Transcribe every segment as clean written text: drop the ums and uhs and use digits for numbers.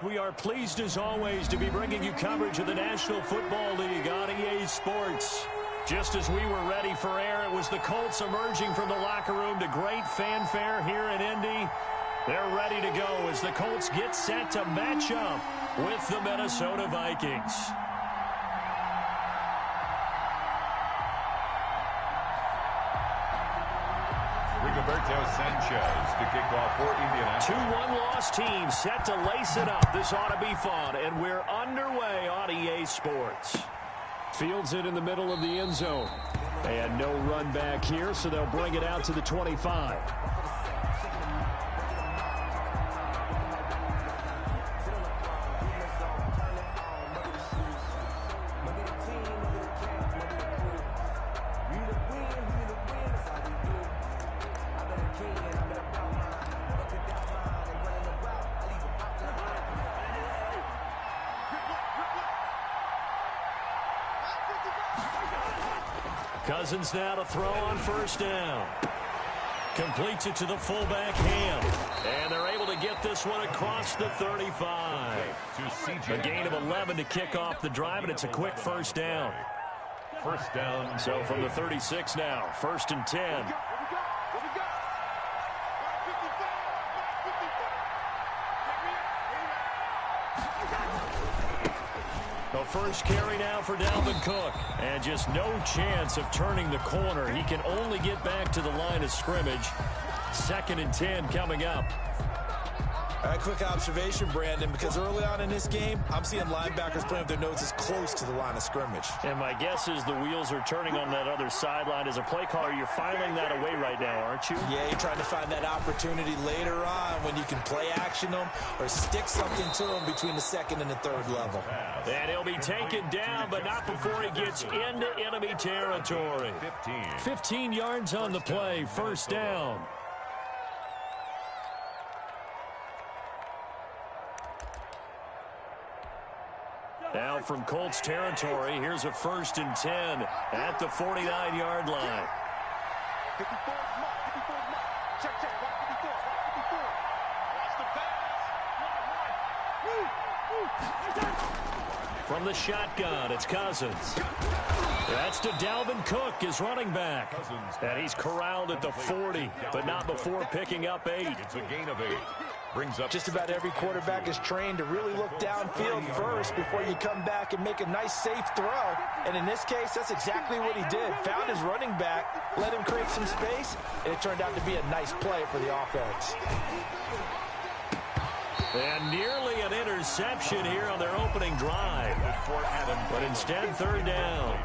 we are pleased as always to be bringing you coverage of the National Football League on EA Sports. Just as we were ready for air, it was the Colts emerging from the locker room to great fanfare here in Indy. They're ready to go as the Colts get set to match up with the Minnesota Vikings. Rigoberto Sanchez to kick off for Indianapolis. 2-1 loss team set to lace it up. This ought to be fun, and we're underway on EA Sports. Fields it in the middle of the end zone. And no run back here, so they'll bring it out to the 25. Cousins now to throw on first down. Completes it to the fullback Ham. And they're able to get this one across the 35. A gain of 11 to kick off the drive, and it's a quick first down. First down. So from the 36 now, 1st and 10. The first carry now for Dalvin Cook. And just no chance of turning the corner. He can only get back to the line of scrimmage. 2nd and 10 coming up. A quick observation, Brandon, because early on in this game, I'm seeing linebackers playing with their noses close to the line of scrimmage. And my guess is the wheels are turning on that other sideline. As a play caller, you're filing that away right now, aren't you? Yeah, you're trying to find that opportunity later on when you can play action them or stick something to them between the 2nd and the 3rd level. And he'll be taken down, but not before he gets into enemy territory. 15 yards on the play, first down. Now from Colts territory, here's a 1st and 10 at the 49-yard line. From the shotgun, it's Cousins. That's to Dalvin Cook, his running back. And he's corralled at the 40, but not before picking up 8. It's a gain of 8. Brings up just about every quarterback is trained to really look downfield first before you come back and make a nice, safe throw. And in this case, that's exactly what he did. Found his running back, let him create some space, and it turned out to be a nice play for the offense. And nearly an interception here on their opening drive. But instead, 3rd down.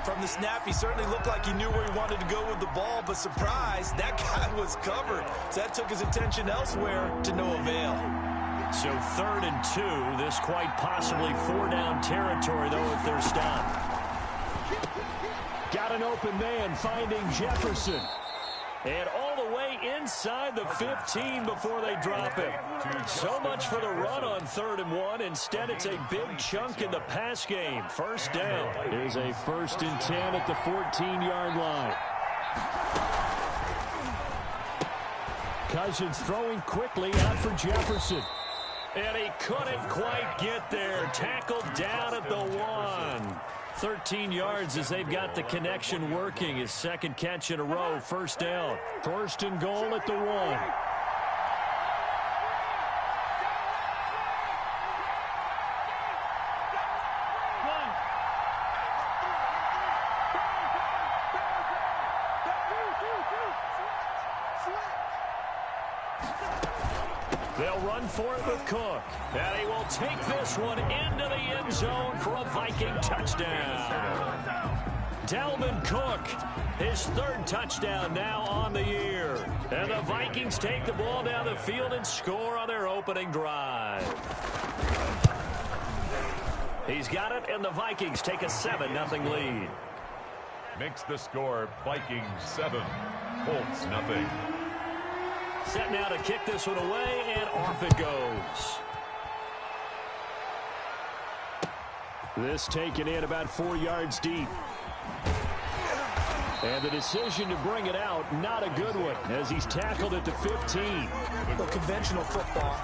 From the snap, he certainly looked like he knew where he wanted to go with the ball, but surprise, that guy was covered. So that took his attention elsewhere to no avail. So 3rd and 2, this quite possibly 4-down territory, though, if they're stopped. Got an open man finding Jefferson. And all the way inside the 15 before they drop him. So much for the run on 3rd and 1. Instead, it's a big chunk in the pass game. First down. Here's a 1st and 10 at the 14-yard line. Cousins throwing quickly out for Jefferson. And he couldn't quite get there. Tackled down at the 1. 13 yards as they've got the connection working. His 2nd catch in a row, first down. 1st and goal at the 1. They'll run for it with Cook. And he will take this one into the end zone for a Viking touchdown. Dalvin Cook, his 3rd touchdown now on the year. And the Vikings take the ball down the field and score on their opening drive. He's got it, and the Vikings take a 7-0 lead. Makes the score Vikings 7, Colts 0. Set now to kick this one away, and off it goes. This taken in about 4 yards deep. And the decision to bring it out, not a good one, as he's tackled it to 15. Well, conventional football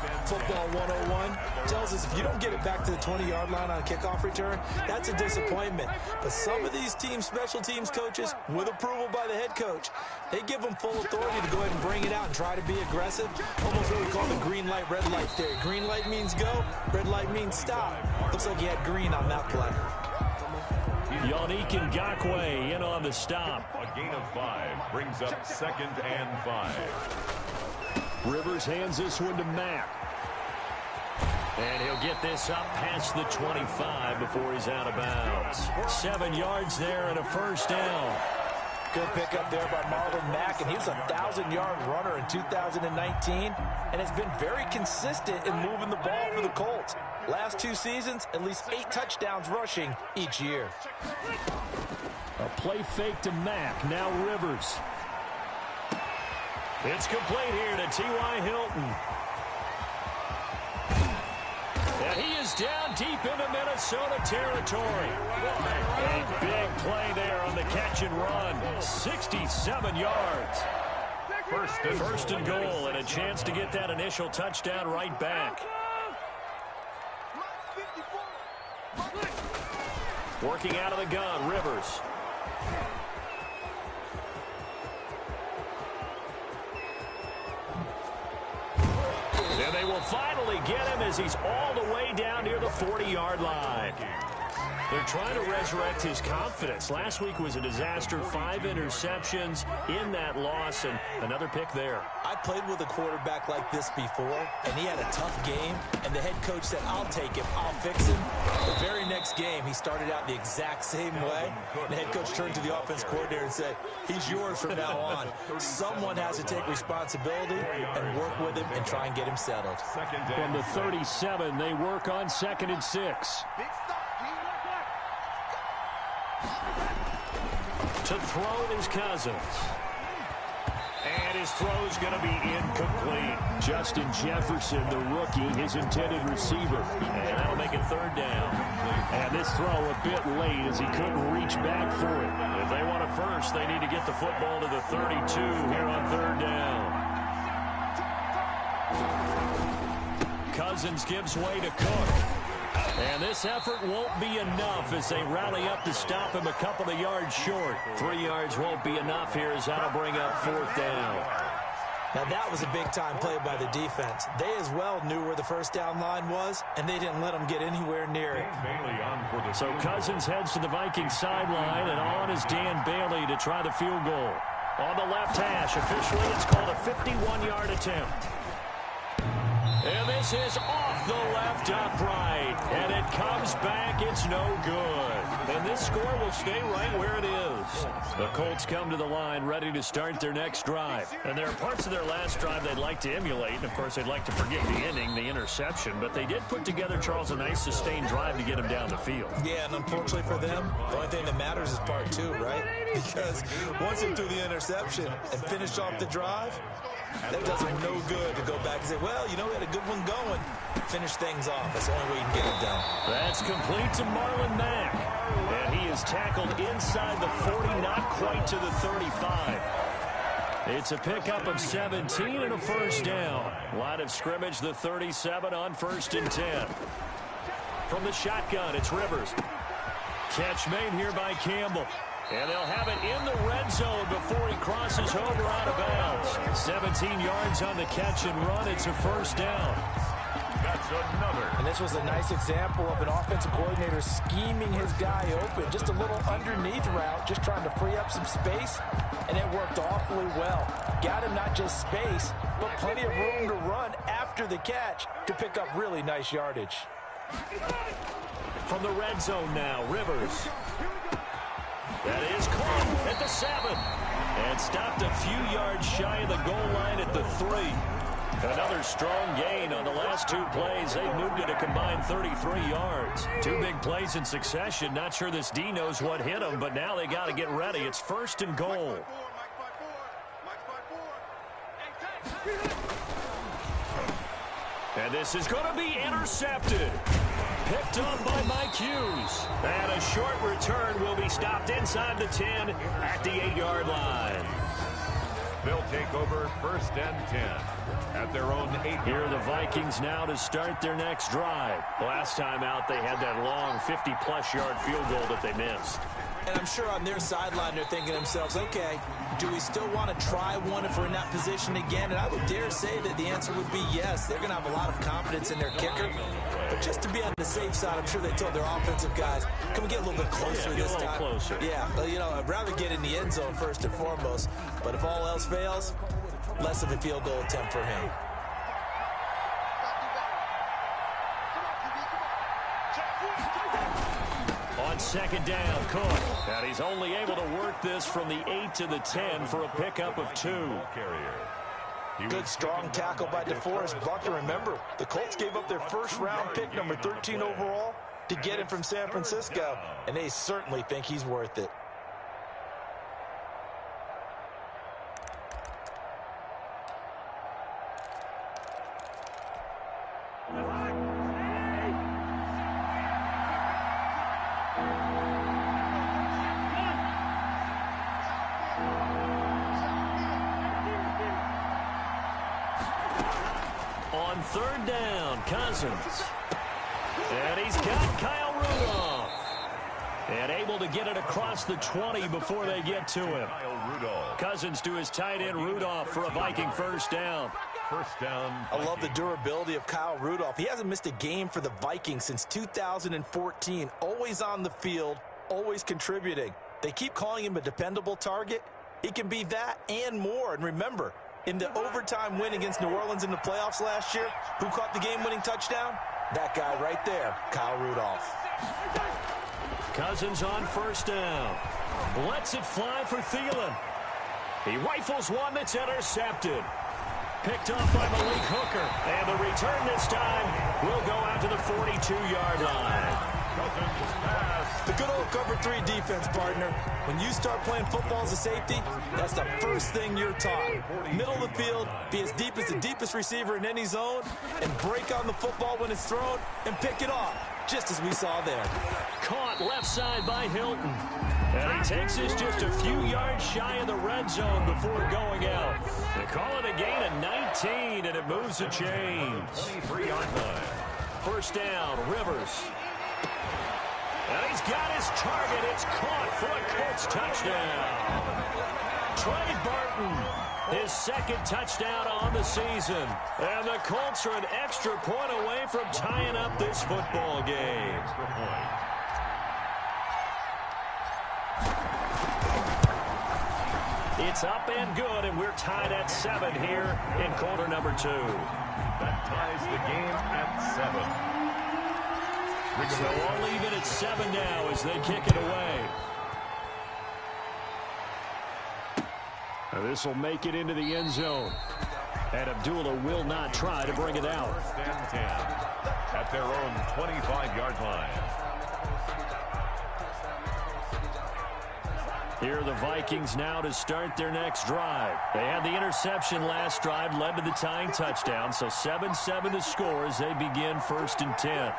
101, tells us if you don't get it back to the 20-yard line on a kickoff return, that's a disappointment. But some of these special teams coaches, with approval by the head coach, they give them full authority to go ahead and bring it out and try to be aggressive. Almost what we call the green light, red light theory. Green light means go, red light means stop. Looks like he had green on that play. Yannick Ngakoue in on the stop. A gain of 5 brings up 2nd and 5. Rivers hands this one to Mack. And he'll get this up past the 25 before he's out of bounds. 7 yards there and a first down. Good pickup there by Marlon Mack, and he was a 1,000-yard runner in 2019, and has been very consistent in moving the ball for the Colts. Last 2 seasons, at least 8 touchdowns rushing each year. A play fake to Mack, now Rivers. It's complete here to T.Y. Hilton. And he is down deep into Minnesota territory. A big play there on the catch and run. 67 yards. First and goal, and a chance to get that initial touchdown right back. Working out of the gun, Rivers. And they will finally get him as he's all the way down near the 40-yard line. They're trying to resurrect his confidence. Last week was a disaster. 5 interceptions in that loss, and another pick there. I played with a quarterback like this before, and he had a tough game, and the head coach said, I'll take him, I'll fix him. The very next game, he started out the exact same way. The head coach turned to the offense coordinator and said, he's yours from now on. Someone has to take responsibility and work with him and try and get him settled. From the 37, they work on 2nd and 6. To throw is Cousins. And his throw's going to be incomplete. Justin Jefferson, the rookie, his intended receiver. And that'll make it 3rd down. And this throw a bit late as he couldn't reach back for it. If they want a first, they need to get the football to the 32 here on 3rd down. Cousins gives way to Cook. And this effort won't be enough as they rally up to stop him a couple of yards short. 3 yards won't be enough here as that'll bring up 4th down. Now that was a big-time play by the defense. They as well knew where the first down line was, and they didn't let them get anywhere near it. So Cousins heads to the Vikings sideline, and on is Dan Bailey to try the field goal. On the left hash, officially it's called a 51-yard attempt. And this is off the left upright. And it comes back. It's no good. And this score will stay right where it is. The Colts come to the line ready to start their next drive. And there are parts of their last drive they'd like to emulate. And, of course, they'd like to forget the ending, the interception. But they did put together, Charles, a nice sustained drive to get him down the field. Yeah, and unfortunately for them, the only thing that matters is part 2, right? Because once they threw the interception and finished off the drive, that does them no good to go back and say, well, you know, we had a good one going. Finish things off. That's the only way you can get it done. That's complete to Marlon Mack. And he is tackled inside the 40, not quite to the 35. It's a pickup of 17 and a first down. Line of scrimmage, the 37 on 1st and 10. From the shotgun, it's Rivers. Catch made here by Campbell. And they'll have it in the red zone before he crosses over out of bounds. 17 yards on the catch and run. It's a first down. That's another. And this was a nice example of an offensive coordinator scheming his guy open. Just a little underneath route, just trying to free up some space. And it worked awfully well. Got him not just space, but plenty of room to run after the catch to pick up really nice yardage. From the red zone now, Rivers. That is caught at the 7. And stopped a few yards shy of the goal line at the 3. Another strong gain on the last 2 plays. They've moved it a combined 33 yards. 2 big plays in succession. Not sure this D knows what hit him, but now they got to get ready. It's 1st and goal. And this is going to be intercepted. Picked off by Mike Hughes. And a short return will be stopped inside the 10 at the 8-yard line. They'll take over 1st and 10 at their own 8. Here are the Vikings now to start their next drive. Last time out, they had that long 50-plus yard field goal that they missed. And I'm sure on their sideline, they're thinking to themselves, okay, do we still want to try one if we're in that position again? And I would dare say that the answer would be yes. They're going to have a lot of confidence in their kicker. But just to be on the safe side, I'm sure they told their offensive guys, can we get a little bit closer this time? A little closer. Yeah, well, you know, I'd rather get in the end zone first and foremost. But if all else fails, less of a field goal attempt for him. On 2nd down, Cook. And he's only able to work this from the 8 to the 10 for a pickup of 2. Good, strong tackle by DeForest Buckner. Remember, the Colts gave up their first-round pick, number 13 overall, to get him from San Francisco, and they certainly think he's worth it. On 3rd down, Cousins. And he's got Kyle Rudolph. And able to get it across the 20 before they get to him. Cousins to his tight end Rudolph for a Viking 1st down. 1st down. I love the durability of Kyle Rudolph. He hasn't missed a game for the Vikings since 2014. Always on the field, always contributing. They keep calling him a dependable target. He can be that and more. And remember, in the overtime win against New Orleans in the playoffs last year, who caught the game-winning touchdown? That guy right there, Kyle Rudolph. Cousins on 1st down. Lets it fly for Thielen. He rifles one that's intercepted. Picked off by Malik Hooker. And the return this time will go out to the 42-yard line. The good old cover 3 defense, partner. When you start playing football as a safety, that's the first thing you're taught. Middle of the field, be as deep as the deepest receiver in any zone, and break on the football when it's thrown and pick it off, just as we saw there. Caught left side by Hilton. And he takes this just a few yards shy of the red zone before going out. They call it a gain of 19, and it moves the chains. 23-yard line. 1st down, Rivers. And he's got his target. It's caught for a Colts touchdown. Trey Burton, his 2nd touchdown on the season. And the Colts are an extra point away from tying up this football game. It's up and good, and we're tied at 7 here in quarter number 2. That ties the game at 7. So all even at 7 now as they kick it away. This will make it into the end zone. And Abdullah will not try to bring it out. 1st and 10 at their own 25-yard line. Here are the Vikings now to start their next drive. They had the interception last drive, led to the tying touchdown. So 7-7 to score as they begin 1st and 10.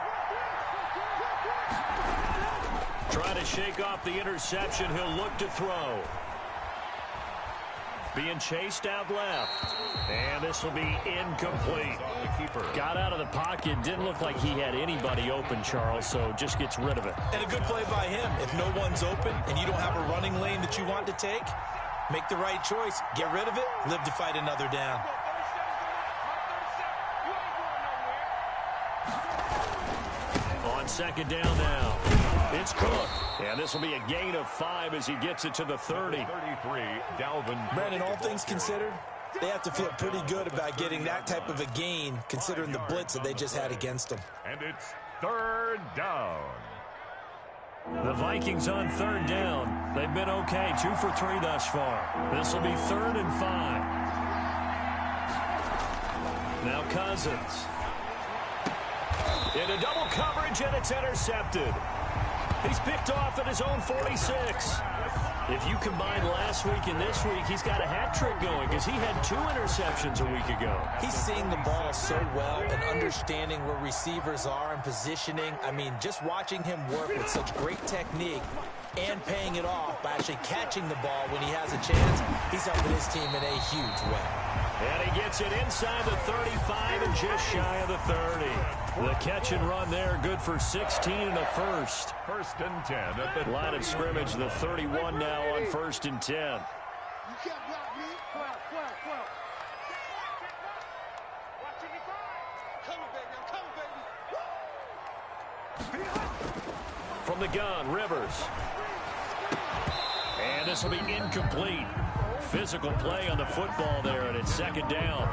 Trying to shake off the interception. He'll look to throw. Being chased out left. And this will be incomplete. Got out of the pocket. Didn't look like he had anybody open, Charles, so just gets rid of it. And a good play by him. If no one's open and you don't have a running lane that you want to take, make the right choice. Get rid of it. Live to fight another down. On 2nd down now. It's Cook. And this will be a gain of 5 as he gets it to the 30. 33, Dalvin. Brandon, all things considered, they have to feel pretty good about getting that type of a gain, considering the blitz that they just had against them. And it's 3rd down. The Vikings on 3rd down. They've been okay, 2 for 3 thus far. This will be 3rd and 5. Now Cousins. Into double coverage, and it's intercepted. He's picked off at his own 46. If you combine last week and this week, he's got a hat trick going because he had 2 interceptions a week ago. He's seeing the ball so well and understanding where receivers are and positioning. I mean, just watching him work with such great technique and paying it off by actually catching the ball when he has a chance, he's helping his team in a huge way. And he gets it inside the 35 and just shy of the 30. The catch and run there, good for 16 and a first. First and 10 at the line of scrimmage, the 31 now on first and 10. You can't block me. Come on, baby. From the gun, Rivers. And this will be incomplete. Physical play on the football there, and it's second down.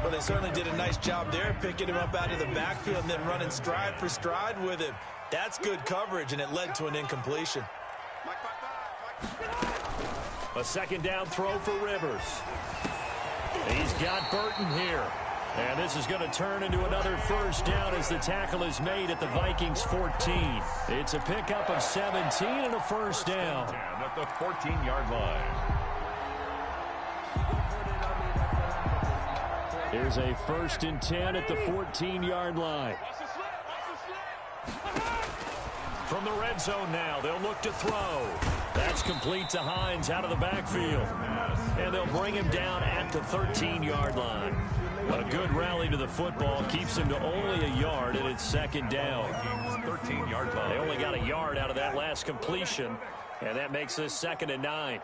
Well, they certainly did a nice job there, picking him up out of the backfield and then running stride for stride with him. That's good coverage, and it led to an incompletion. A second down throw for Rivers. He's got Burton here. And this is going to turn into another first down as the tackle is made at the Vikings 14. It's a pickup of 17 and a first down. At the 14-yard line. Here's a first and 10 at the 14-yard line. From the red zone now, they'll look to throw. That's complete to Hines out of the backfield. And they'll bring him down at the 13-yard line. But a good rally to the football keeps him to only a yard, and it's second down. 13-yard line. They only got a yard out of that last completion, and that makes this second and 9.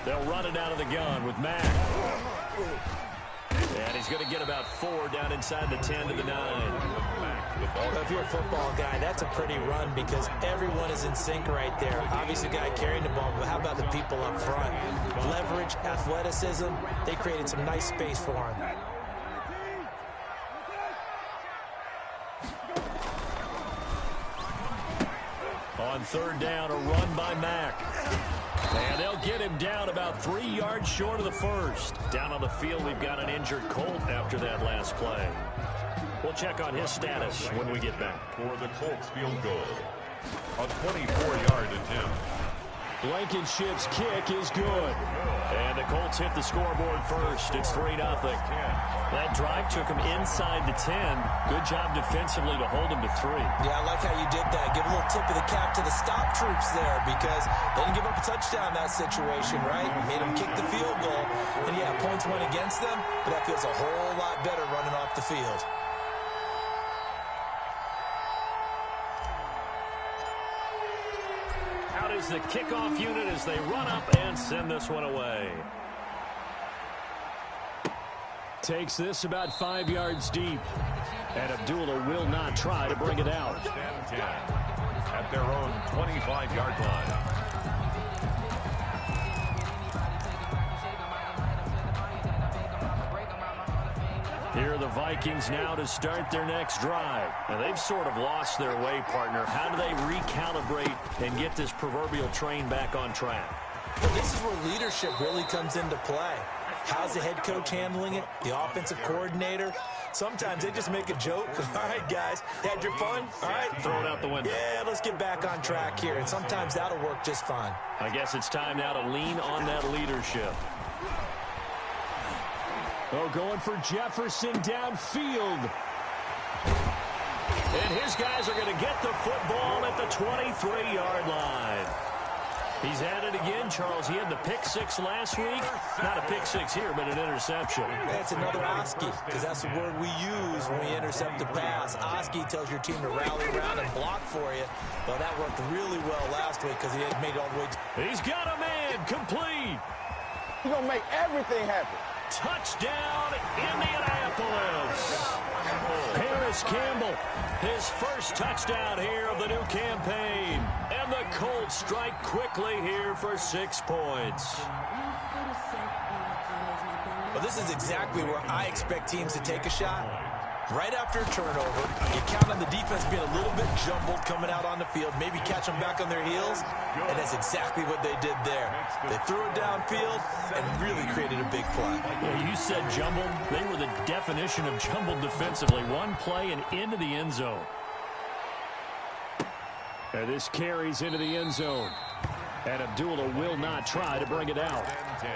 They'll run it out of the gun with Mack. And he's going to get about 4 down inside the 10 to the 9. Well, if you're a football guy, that's a pretty run because everyone is in sync right there. Obviously, the guy carrying the ball, but how about the people up front? Leverage, athleticism, they created some nice space for him. On third down, a run by Mack. And they'll get him down about 3 yards short of the first. Down on the field, we've got an injured Colt after that last play. We'll check on his status when we get back. For the Colts field goal. A 24-yard attempt. Blankenship's kick is good. And the Colts hit the scoreboard first. It's 3-0. That drive took him inside the 10. Good job defensively to hold him to 3. Yeah, I like how you did that. Give a little tip of the cap to the stop troops there because they didn't give up a touchdown in that situation, right? Made them kick the field goal. And, yeah, points went against them, but that feels a whole lot better running off the field. Out is the kickoff unit as they run up and send this one away. Takes this about 5 yards deep. And Abdullah will not try to bring it out. First and 10 at their own 25-yard line. Here are the Vikings now to start their next drive. And they've sort of lost their way, partner. How do they recalibrate and get this proverbial train back on track? Well, this is where leadership really comes into play. How's the head coach handling it? The offensive coordinator? Sometimes they just make a joke. All right, guys, had your fun? All right. Throw it out the window. Yeah, let's get back on track here. And sometimes that'll work just fine. I guess it's time now to lean on that leadership. Oh, going for Jefferson downfield. And his guys are going to get the football at the 23-yard line. He's at it again, Charles. He had the pick 6 last week. Not a pick 6 here, but an interception. That's another Oski, because that's the word we use when we intercept the pass. Oski tells your team to rally around and block for you. Well, that worked really well last week because he had made it all the way. He's got a man complete. He's going to make everything happen. Touchdown, Indianapolis. Harris Campbell, his first touchdown here of the new campaign. And the Colts strike quickly here for 6 points. Well, this is exactly where I expect teams to take a shot. Right after a turnover, you count on the defense being a little bit jumbled coming out on the field, maybe catch them back on their heels, and that's exactly what they did there. They threw it downfield and really created a big play. Yeah, you said jumbled. They were the definition of jumbled defensively. One play and into the end zone. And this carries into the end zone. And Abdullah will not try to bring it out. 10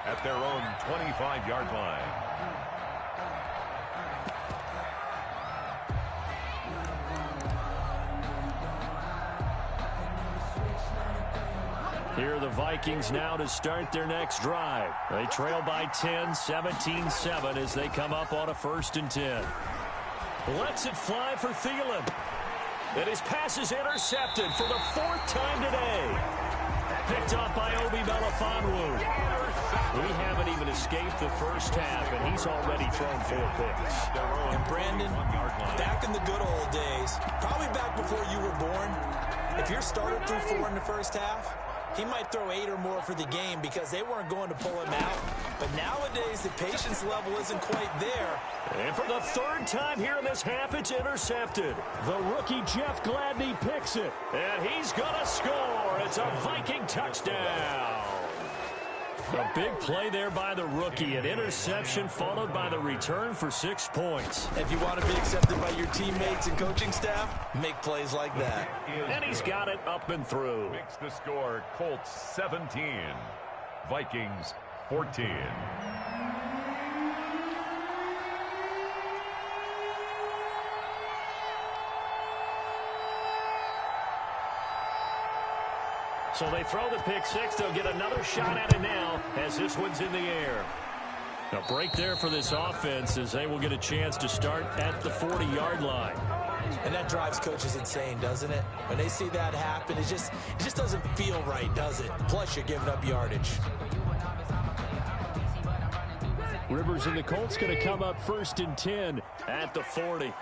at their own 25-yard line. Here are the Vikings now to start their next drive. They trail by 10, 17-7 as they come up on a 1st and 10. Lets it fly for Thielen. And his pass is intercepted for the 4th time today. Picked up by Obi Melifonwu. We haven't even escaped the first half, and he's already thrown 4 picks. And Brandon, back in the good old days, probably back before you were born, if your starter threw 4 in the first half, he might throw 8 or more for the game because they weren't going to pull him out. But nowadays, the patience level isn't quite there. And for the 3rd time here in this half, it's intercepted. The rookie Jeff Gladney picks it. And he's going to score. It's a Viking touchdown. A big play there by the rookie. An interception followed by the return for 6 points. If you want to be accepted by your teammates and coaching staff, make plays like that. And he's got it up and through. Makes the score Colts 17, Vikings 14. So they throw the pick 6. They'll get another shot at it now as this one's in the air. A break there for this offense as they will get a chance to start at the 40-yard line. And that drives coaches insane, doesn't it? When they see that happen, it just doesn't feel right, does it? Plus, you're giving up yardage. Rivers and the Colts going to come up 1st and 10 at the 40.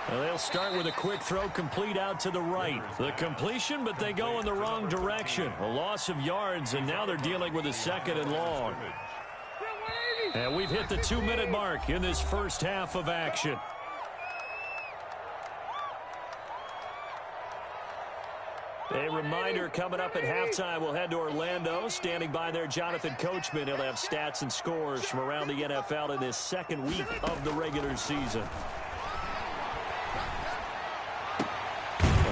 Well, they'll start with a quick throw complete out to the right. The completion, but they go in the wrong direction. A loss of yards, and now they're dealing with a 2nd and long. And we've hit the 2-minute mark in this first half of action. A reminder coming up at halftime, we'll head to Orlando. Standing by there, Jonathan Coachman. He'll have stats and scores from around the NFL in this 2nd week of the regular season.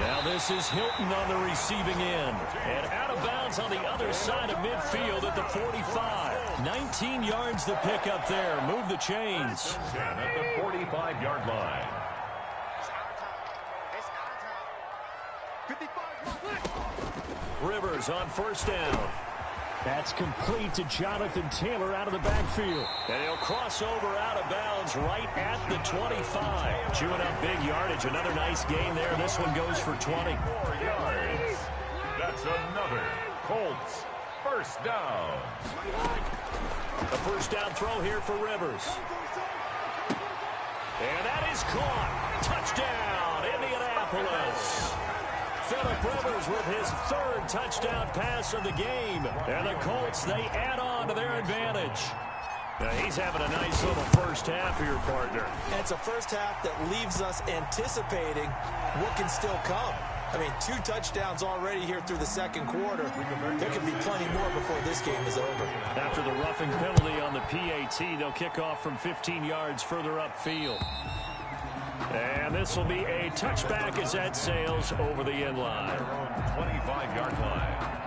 Now this is Hilton on the receiving end. And out of bounds on the other side of midfield at the 45. 19 yards to pick up there. Move the chains. At the 45-yard line. Rivers on 1st down. That's complete to Jonathan Taylor out of the backfield. And he'll cross over out of bounds right at the 25. Chewing up big yardage. Another nice gain there. This one goes for 20. 4 yards. That's another Colts 1st down. A 1st down throw here for Rivers. And that is caught. Touchdown, Indianapolis. Phillip Rivers with his 3rd touchdown pass of the game. And the Colts, they add on to their advantage. Now he's having a nice little first half here, partner. And it's a first half that leaves us anticipating what can still come. I mean, 2 touchdowns already here through the 2nd quarter. There could be plenty more before this game is over. After the roughing penalty on the PAT, they'll kick off from 15 yards further upfield. And this will be a touchback as that sails over the end line. 25-yard line.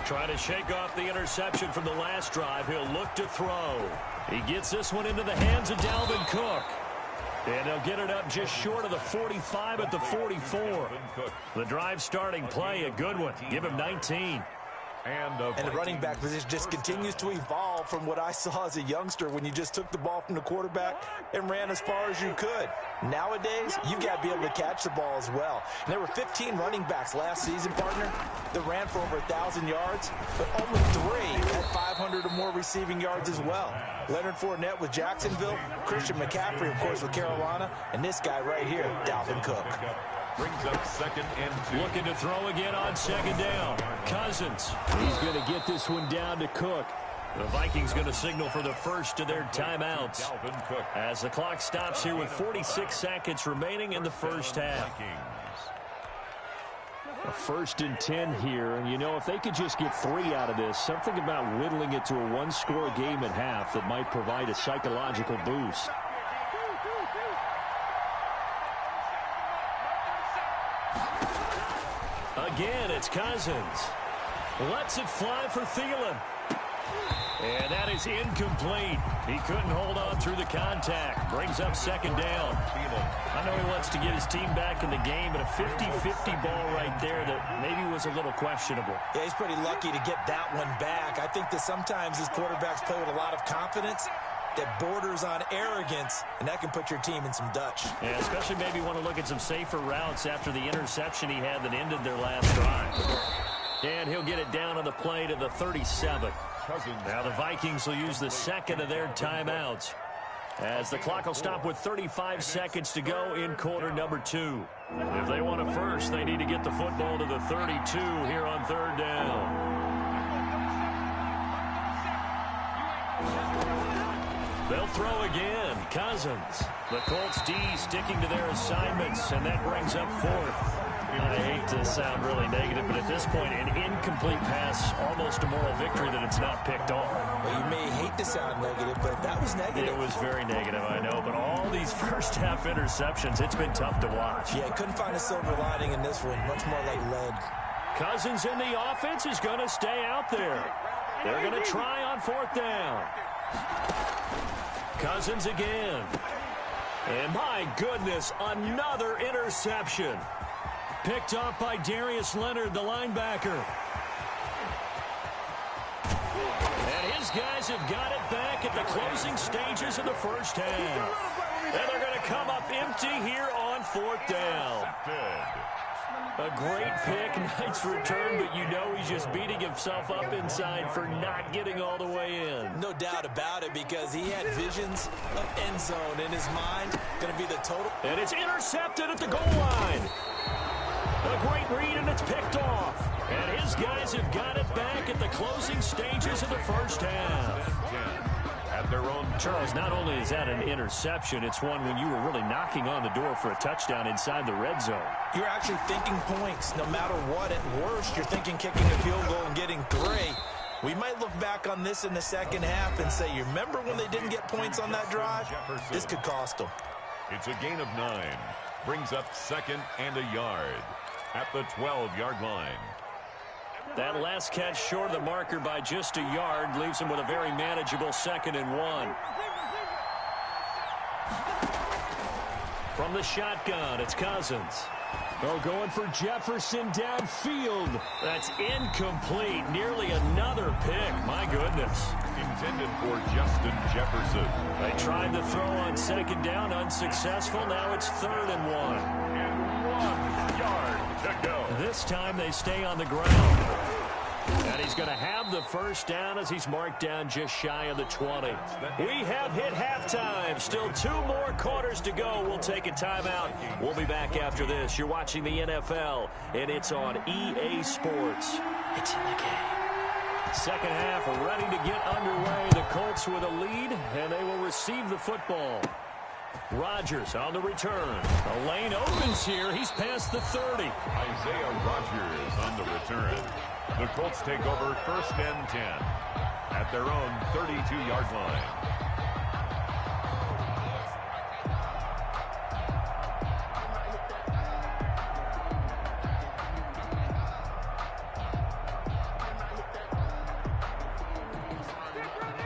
Trying to shake off the interception from the last drive. He'll look to throw. He gets this one into the hands of Dalvin Cook. And they'll get it up just short of the 45 at the 44. The drive starting play, a good one. Give him 19. And the running back position just continues to evolve from what I saw as a youngster when you just took the ball from the quarterback and ran as far as you could. Nowadays, you've got to be able to catch the ball as well. And there were 15 running backs last season, partner, that ran for over 1,000 yards, but only 3 had 500 or more receiving yards as well. Leonard Fournette with Jacksonville, Christian McCaffrey, of course, with Carolina, and this guy right here, Dalvin Cook. Brings up 2nd and 2. Looking to throw again on 2nd down. Cousins. He's going to get this one down to Cook. The Vikings going to signal for the first of their timeouts as the clock stops here with 46 seconds remaining in the first half. A 1st and 10 here, and you know, if they could just get 3 out of this, something about whittling it to a 1-score game at half that might provide a psychological boost. Again, it's Cousins. Lets it fly for Thielen. And that is incomplete. He couldn't hold on through the contact. Brings up 2nd down. I know he wants to get his team back in the game, but a 50-50 ball right there that maybe was a little questionable. Yeah, he's pretty lucky to get that one back. I think that sometimes these quarterbacks play with a lot of confidence that borders on arrogance, and that can put your team in some Dutch. Yeah, especially maybe want to look at some safer routes after the interception he had that ended their last drive. And he'll get it down on the play to the 37. Now the Vikings will use the 2nd of their timeouts as the clock will stop with 35 seconds to go in quarter number 2. If they want a first, they need to get the football to the 32 here on 3rd down. They'll throw again. Cousins. The Colts D sticking to their assignments, and that brings up 4th. I hate to sound really negative, but at this point, an incomplete pass, almost a moral victory that it's not picked off. Well, you may hate to sound negative, but that was negative. It was very negative, I know, but all these first-half interceptions, it's been tough to watch. Yeah, couldn't find a silver lining in this one, much more like lead. Cousins in the offense is going to stay out there. They're going to try on 4th down. Cousins again. And my goodness, another interception. Picked off by Darius Leonard, the linebacker. And his guys have got it back at the closing stages of the first half. And they're going to come up empty here on 4th down. A great pick, nice return, but you know he's just beating himself up inside for not getting all the way in. No doubt about it, because he had visions of end zone in his mind. Going to be the total. And it's intercepted at the goal line. A great read, and it's picked off. And his guys have got it back at the closing stages of the first half. At their own Charles, not only is that an interception, it's one when you were really knocking on the door for a touchdown inside the red zone. You're actually thinking points. No matter what, at worst, you're thinking kicking a field goal and getting 3. We might look back on this in the second half and say, you remember when they didn't get points on that drive? This could cost them. It's a gain of 9. Brings up 2nd and a yard at the 12-yard line. That last catch short of the marker by just a yard leaves him with a very manageable 2nd and 1. From the shotgun, it's Cousins. Oh, going for Jefferson downfield. That's incomplete. Nearly another pick. My goodness. Intended for Justin Jefferson. They tried to throw on 2nd down, unsuccessful. Now it's 3rd and 1. And 1 yard to go. This time they stay on the ground. And he's going to have the first down as he's marked down just shy of the 20. We have hit halftime. Still 2 more quarters to go. We'll take a timeout. We'll be back after this. You're watching the NFL, and it's on EA Sports. It's in the game. Second half ready to get underway. The Colts with a lead, and they will receive the football. Rodgers on the return. The lane opens here. He's past the 30. Isaiah Rodgers on the return. The Colts take over 1st and 10 at their own 32-yard line.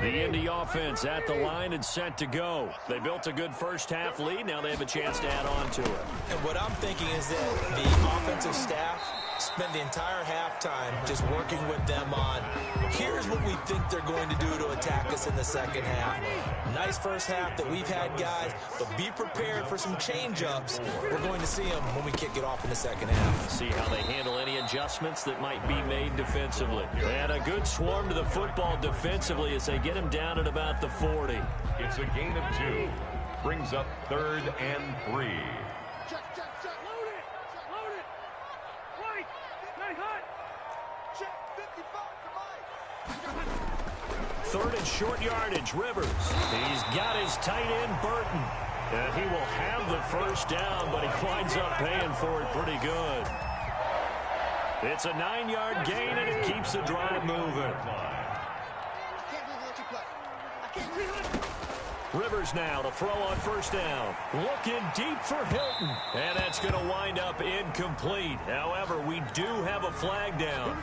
The Indy offense at the line and set to go. They built a good first-half lead. Now they have a chance to add on to it. And what I'm thinking is that the offensive staff spend the entire halftime just working with them on, here's what we think they're going to do to attack us in the second half. Nice first half that we've had, guys, but be prepared for some change-ups. We're going to see them when we kick it off in the second half. See how they handle any adjustments that might be made defensively. And a good swarm to the football defensively as they get him down at about the 40. It's a gain of 2. Brings up 3rd and 3. Check. Load it. Right. Nice hot. Check. 55 to Mike. 3rd and short yardage, Rivers. He's got his tight end, Burton. And he will have the first down, but he winds up paying for it pretty good. It's a 9-yard gain, and it keeps the drive moving. Rivers now to throw on first down. Looking deep for Hilton. And that's going to wind up incomplete. However, we do have a flag down.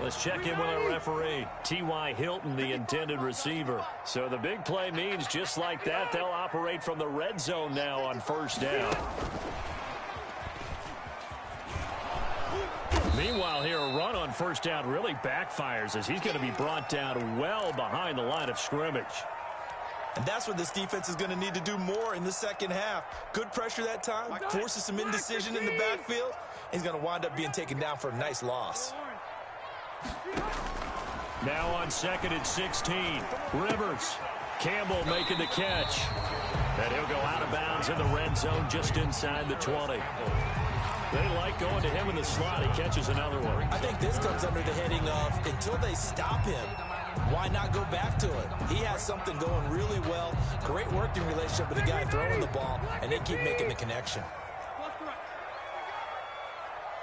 Let's check in with our referee. T.Y. Hilton, the intended receiver. So the big play means just like that, they'll operate from the red zone now on first down. Meanwhile, here a run on first down really backfires as he's going to be brought down well behind the line of scrimmage. And that's what this defense is going to need to do more in the second half. Good pressure that time, forces some indecision in the backfield. He's going to wind up being taken down for a nice loss. Now on 2nd and 16, Rivers. Campbell making the catch. And he'll go out of bounds in the red zone just inside the 20. They like going to him in the slot. He catches another one. I think this comes under the heading of until they stop him, why not go back to it? He has something going really well. Great working relationship with the guy throwing the ball, and they keep making the connection.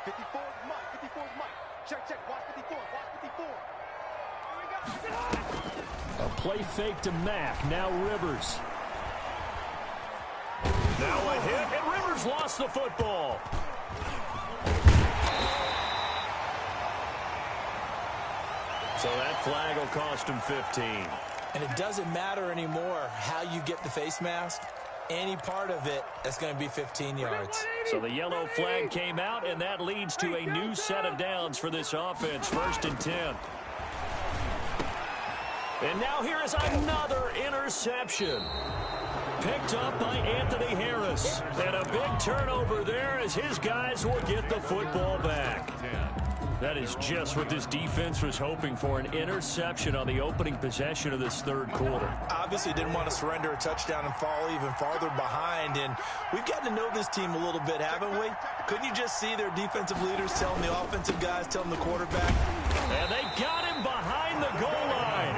54 is Mike. 54 is Mike. Check. Watch 54. A play fake to Mack. Now Rivers. Now a hit, and Rivers lost the football. So that flag will cost him 15. And it doesn't matter anymore how you get the face mask. Any part of it, that's going to be 15 yards. So the yellow flag came out, and that leads to a new set of downs for this offense. 1st and 10. And now here is another interception. Picked up by Anthony Harris. And a big turnover there as his guys will get the football back. That is just what this defense was hoping for, an interception on the opening possession of this third quarter. Obviously didn't want to surrender a touchdown and fall even farther behind, and we've gotten to know this team a little bit, haven't we? Couldn't you just see their defensive leaders telling the offensive guys, telling the quarterback? And they got him behind the goal line.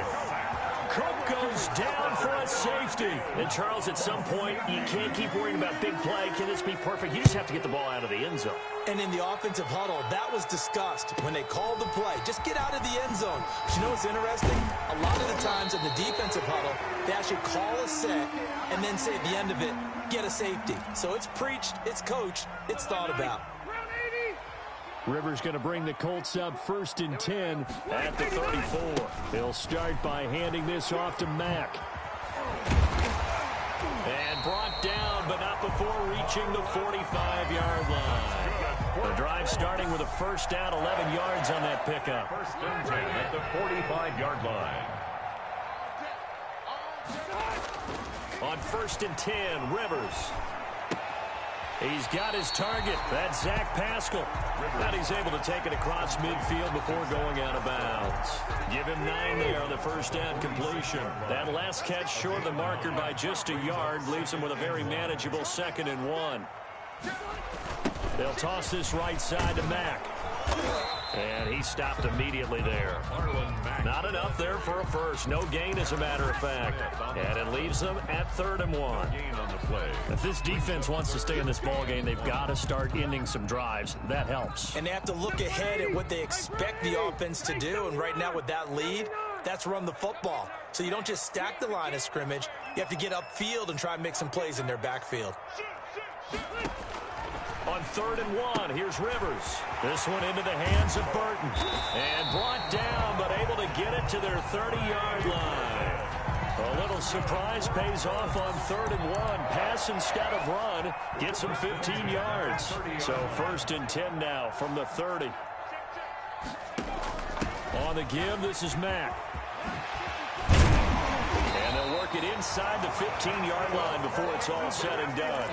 Cook goes down for a safety. And Charles, at some point, you can't keep worrying about big play. Can this be perfect? You just have to get the ball out of the end zone. And in the offensive huddle, that was discussed when they called the play. Just get out of the end zone. But you know what's interesting? A lot of the times in the defensive huddle, they actually call a set and then say at the end of it, get a safety. So it's preached, it's coached, it's thought about. Rivers going to bring the Colts up 1st and 10 at the 34. He'll start by handing this off to Mack. And brought down, but not before reaching the 45-yard line. The drive starting with a first down, 11 yards on that pickup. 1st and 10 at the 45-yard line. On 1st and 10, Rivers. He's got his target. That's Zach Pascal. And he's able to take it across midfield before going out of bounds. Give him 9 there on the first down completion. That last catch short of the marker by just a yard leaves him with a very manageable 2nd and 1. They'll toss this right side to Mack. And he stopped immediately there. Not enough there for a first. No gain, as a matter of fact. And it leaves them at 3rd and 1. If this defense wants to stay in this ballgame, they've got to start ending some drives. That helps. And they have to look ahead at what they expect the offense to do. And right now with that lead, that's run the football. So you don't just stack the line of scrimmage. You have to get upfield and try and make some plays in their backfield. On 3rd and 1, here's Rivers. This one into the hands of Burton. And brought down, but able to get it to their 30-yard line. A little surprise pays off on 3rd and 1. Pass instead of run. Gets him 15 yards. So 1st and 10 now from the 30. On the give, this is Mack. And they'll work it inside the 15-yard line before it's all said and done.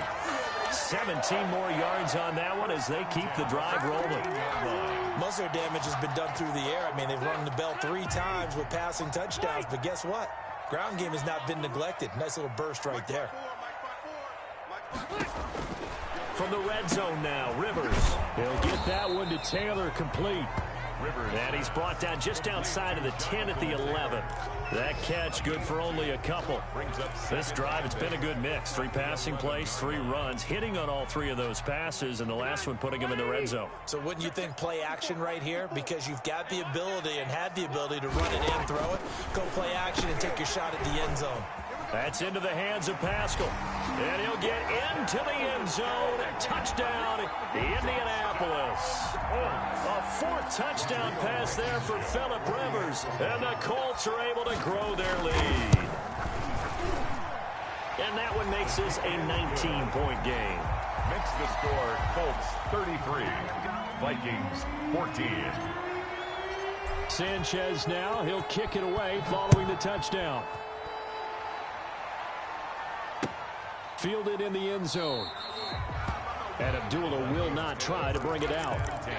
17 more yards on that one as they keep the drive rolling. Most of their damage has been done through the air. I mean, they've rung the bell 3 times with passing touchdowns, but guess what? Ground game has not been neglected. Nice little burst right there. From the red zone now, Rivers. He'll get that one to Taylor, complete. And he's brought down just outside of the 10 at the 11. That catch good for only a couple. This drive, it's been a good mix. 3 passing plays, 3 runs, hitting on all 3 of those passes, and the last one putting him in the red zone. So wouldn't you think play action right here? Because you've got the ability and had the ability to run it in, throw it, go play action and take your shot at the end zone. That's into the hands of Pascal. And he'll get into the end zone. Touchdown, Indianapolis. A 4th touchdown pass there for Phillip Rivers. And the Colts are able to grow their lead. And that one makes this a 19-point game. Makes the score Colts 33, Vikings 14. Sanchez now. He'll kick it away following the touchdown. Fielded in the end zone. And Abdullah will not try to bring it out. 10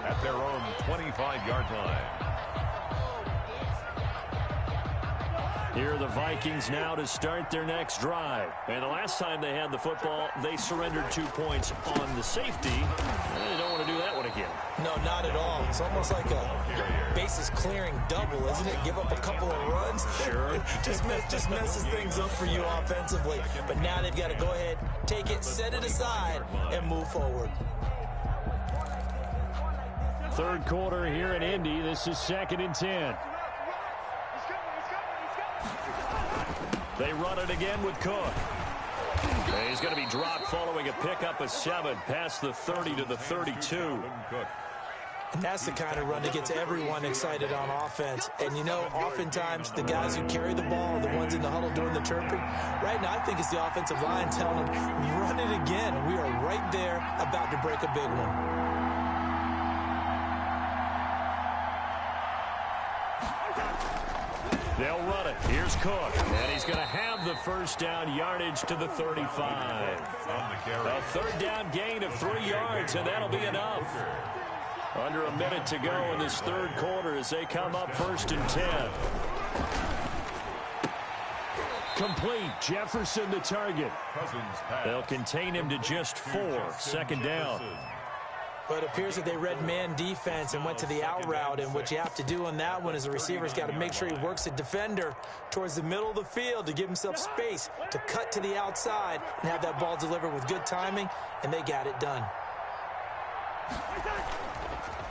at their own 25-yard line. Here are the Vikings now to start their next drive. And the last time they had the football, they surrendered 2 points on the safety. They don't want to do that one again. No, not at all. It's almost like a bases clearing double, isn't it? Give up a couple of runs. Sure. just messes things up for you offensively. But now they've got to go ahead, take it, set it aside, and move forward. 3rd quarter here in Indy. This is 2nd and 10. They run it again with Cook. He's going to be dropped following a pickup of 7 past the 30 to the 32. And that's the kind of run that gets everyone excited on offense. And, you know, oftentimes the guys who carry the ball are the ones in the huddle doing the chirping. Right now, I think it's the offensive line telling them, run it again. We are right there about to break a big one. They'll run it. Here's Cook. And he's going to have the first down, yardage to the 35. A 3rd down gain of 3 yards, and that'll be enough. Under a minute to go in this 3rd quarter as they come up 1st and 10. Complete. Jefferson the target. They'll contain him to just 4. 2nd down. But it appears that they read man defense and went to the out route, and what you have to do on that one is the receiver's got to make sure he works the defender towards the middle of the field to give himself space to cut to the outside and have that ball delivered with good timing, and they got it done.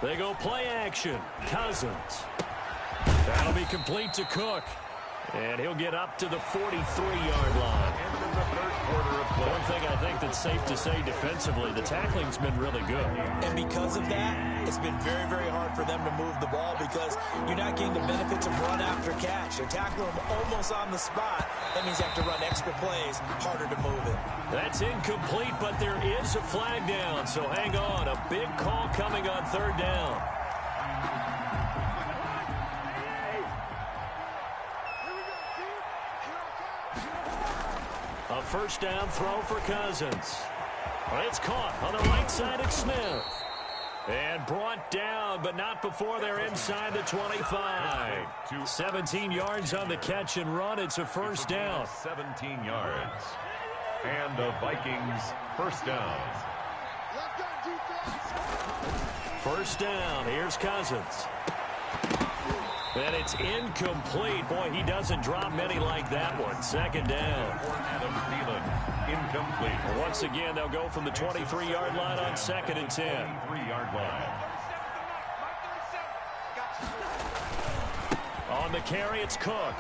They go play action. Cousins. That'll be complete to Cook. And he'll get up to the 43-yard line. One thing I think that's safe to say defensively, the tackling's been really good. And because of that, it's been very, very hard for them to move the ball because you're not getting the benefits of run after catch. They're tackling them almost on the spot. That means you have to run extra plays, harder to move it. That's incomplete, but there is a flag down, so hang on. A big call coming on 3rd down. A 1st down throw for Cousins. It's caught on the right side of Smith. And brought down, but not before they're inside the 25. 17 yards on the catch and run. It's a 1st down. 17 yards. And the Vikings 1st down. 1st down. Here's Cousins. And it's incomplete. Boy, he doesn't drop many like that one. 2nd down. Adam Thielen, incomplete. Once again, they'll go from the 23-yard line on 2nd and 10. 3-yard line. On the carry, it's Cook.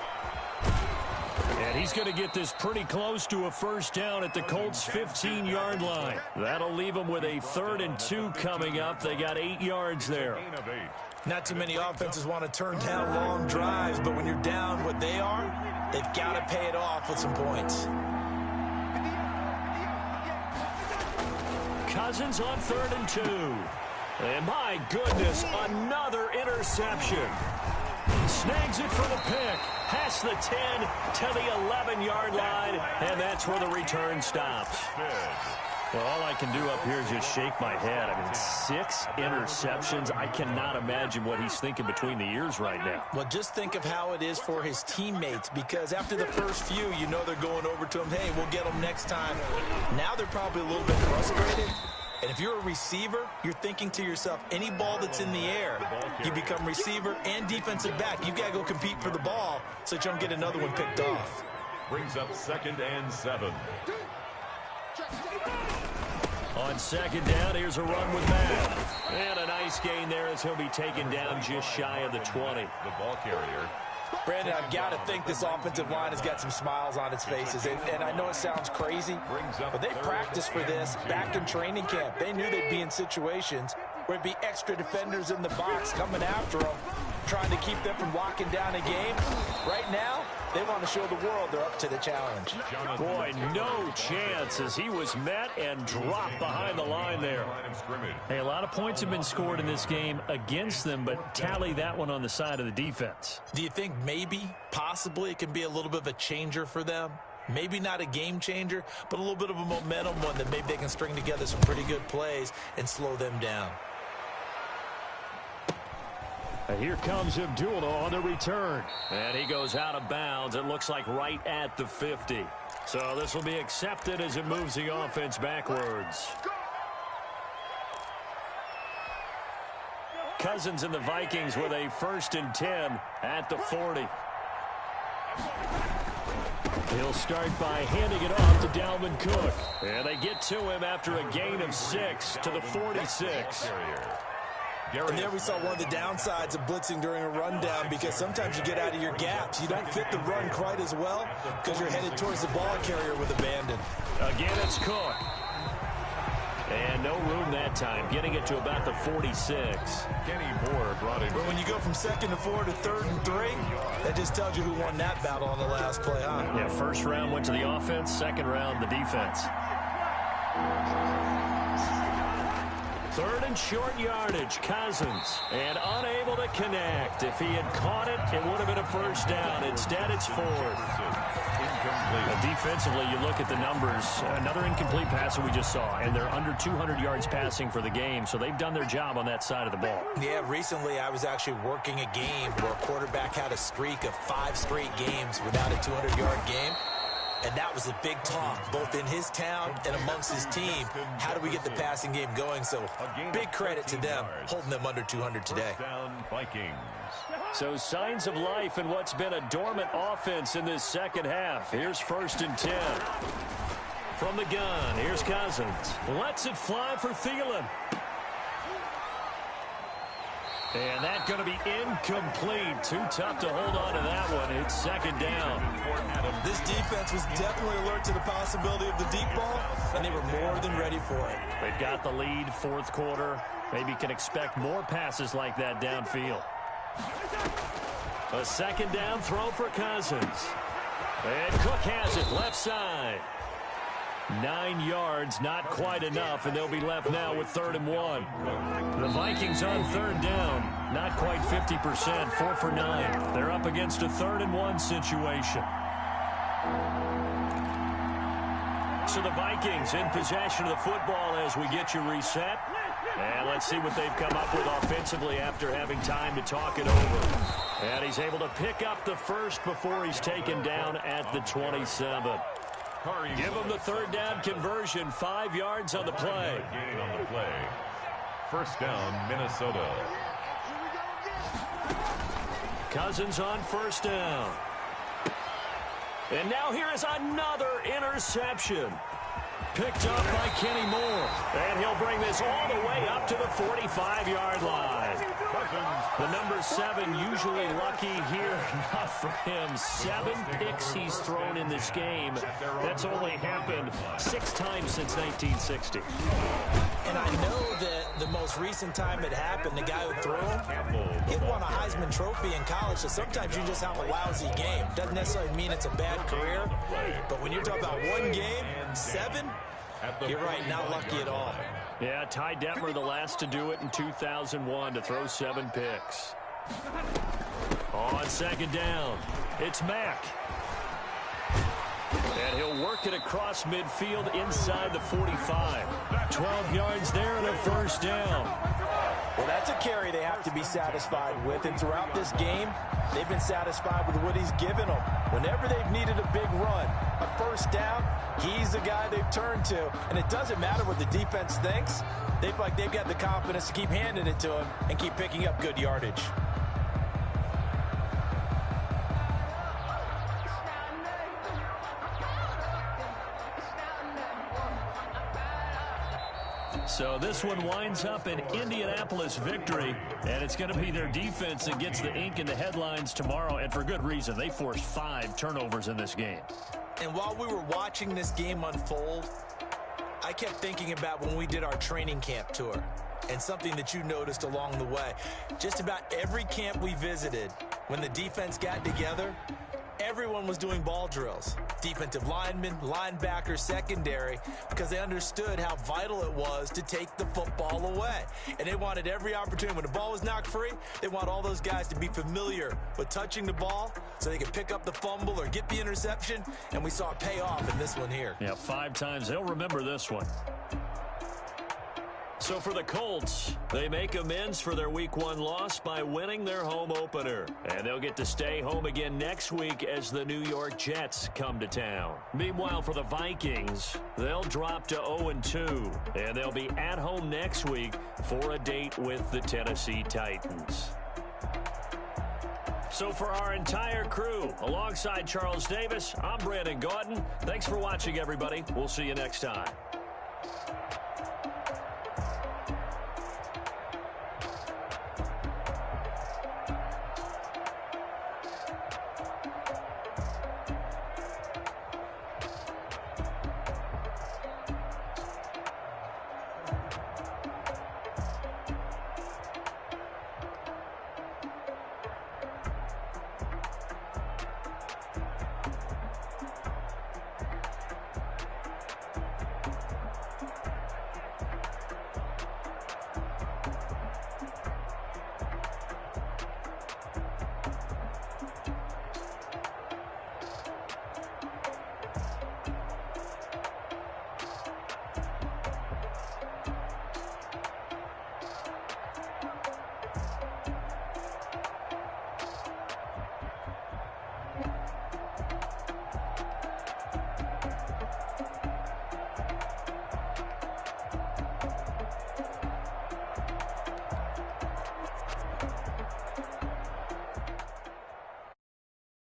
And he's going to get this pretty close to a 1st down at the Colts' 15-yard line. That'll leave them with a 3rd and 2 coming up. They got 8 yards there. Not too many offenses want to turn down long drives, but when you're down what they are, they've got to pay it off with some points. Cousins on 3rd and 2. And my goodness, another interception. Snags it for the pick. Past the 10 to the 11-yard line. And that's where the return stops. Well, all I can do up here is just shake my head. I mean, 6 interceptions. I cannot imagine what he's thinking between the ears right now. Well, just think of how it is for his teammates, because after the first few, you know they're going over to him, hey, we'll get them next time. Now they're probably a little bit frustrated. And if you're a receiver, you're thinking to yourself, any ball that's in the air, you become receiver and defensive back. You've got to go compete for the ball so that you don't get another one picked off. Brings up 2nd and 7. On 2nd down, here's a run with Matt. And a nice gain there as he'll be taken down just shy of the 20. The ball carrier. Brandon, I've got to think this offensive line has got some smiles on its faces. And I know it sounds crazy, but they practiced for this back in training camp. They knew they'd be in situations where it'd be extra defenders in the box coming after them, trying to keep them from locking down a game. Right now, they want to show the world they're up to the challenge. Boy, no chance as he was met and dropped behind the line there. Hey, a lot of points have been scored in this game against them, but tally that one on the side of the defense. Do you think maybe, possibly, it can be a little bit of a changer for them? Maybe not a game changer, but a little bit of a momentum one that maybe they can string together some pretty good plays and slow them down. Here comes Abdullah on the return. And he goes out of bounds. It looks like right at the 50. So this will be accepted as it moves the offense backwards. Cousins and the Vikings with a 1st and 10 at the 40. He'll start by handing it off to Dalvin Cook. And they get to him after a gain of 6 to the 46. And there we saw one of the downsides of blitzing during a rundown, because sometimes you get out of your gaps. You don't fit the run quite as well because you're headed towards the ball carrier with abandon. Again, it's Cook. And no room that time, getting it to about the 46. Kenny Moore brought him. But when you go from 2nd to 4 to 3rd and 3, that just tells you who won that battle on the last play, huh? Yeah, 1st round went to the offense, 2nd round the defense. 3rd and short yardage, Cousins, and unable to connect. If he had caught it, it would have been a 1st down. Instead, it's 4th. Defensively, you look at the numbers. Another incomplete pass that we just saw, and they're under 200 yards passing for the game, so they've done their job on that side of the ball. Yeah, recently I was actually working a game where a quarterback had a streak of 5 straight games without a 200-yard game. And that was a big talk, both in his town and amongst his team. How do we get the passing game going? So big credit to them, holding them under 200 today. So signs of life in what's been a dormant offense in this 2nd half. Here's 1st and 10. From the gun, here's Cousins. Lets it fly for Thielen. And that's going to be incomplete. Too tough to hold on to that one. It's 2nd down. This defense was definitely alert to the possibility of the deep ball, and they were more than ready for it. They've got the lead, 4th quarter. Maybe can expect more passes like that downfield. A 2nd down throw for Cousins. And Cook has it left side. 9 yards, not quite enough, and they'll be left now with 3rd and 1. The Vikings on 3rd down, not quite 50%, 4 for 9. They're up against a 3rd and 1 situation. So the Vikings in possession of the football as we get you reset. And let's see what they've come up with offensively after having time to talk it over. And he's able to pick up the 1st before he's taken down at the 27. Give him the 3rd down conversion, 5 yards on the play. Gain on the play. 1st down, Minnesota. Cousins on 1st down. And now here is another interception. Picked up by Kenny Moore. And he'll bring this all the way up to the 45-yard line. The number 7 usually lucky here. Not for him. 7 picks he's thrown in this game. That's only happened 6 times since 1960. And I know that the most recent time it happened, the guy who threw him, he won a Heisman Trophy in college, so sometimes you just have a lousy game. Doesn't necessarily mean it's a bad career, but when you're talking about one game, 7, you're right, not lucky at all. Yeah, Ty Detmer, the last to do it in 2001, to throw 7 picks. On second down, it's Mack. And he'll work it across midfield inside the 45. 12 yards there and a first down. Well, that's a carry they have to be satisfied with. And throughout this game, they've been satisfied with what he's given them. Whenever they've needed a big run, a first down, he's the guy they've turned to. And it doesn't matter what the defense thinks. They feel like they've got the confidence to keep handing it to him and keep picking up good yardage. So this one winds up an Indianapolis victory, and it's going to be their defense that gets the ink in the headlines tomorrow, and for good reason. They forced 5 turnovers in this game. And while we were watching this game unfold, I kept thinking about when we did our training camp tour, and something that you noticed along the way. Just about every camp we visited, when the defense got together, everyone was doing ball drills. Defensive linemen, linebackers, secondary, because they understood how vital it was to take the football away. And they wanted every opportunity. When the ball was knocked free, they want all those guys to be familiar with touching the ball so they could pick up the fumble or get the interception. And we saw it pay off in this one here. Yeah, 5 times. They'll remember this one. So for the Colts, they make amends for their Week 1 loss by winning their home opener. And they'll get to stay home again next week as the New York Jets come to town. Meanwhile, for the Vikings, they'll drop to 0-2. And they'll be at home next week for a date with the Tennessee Titans. So for our entire crew, alongside Charles Davis, I'm Brandon Gaudin. Thanks for watching, everybody. We'll see you next time.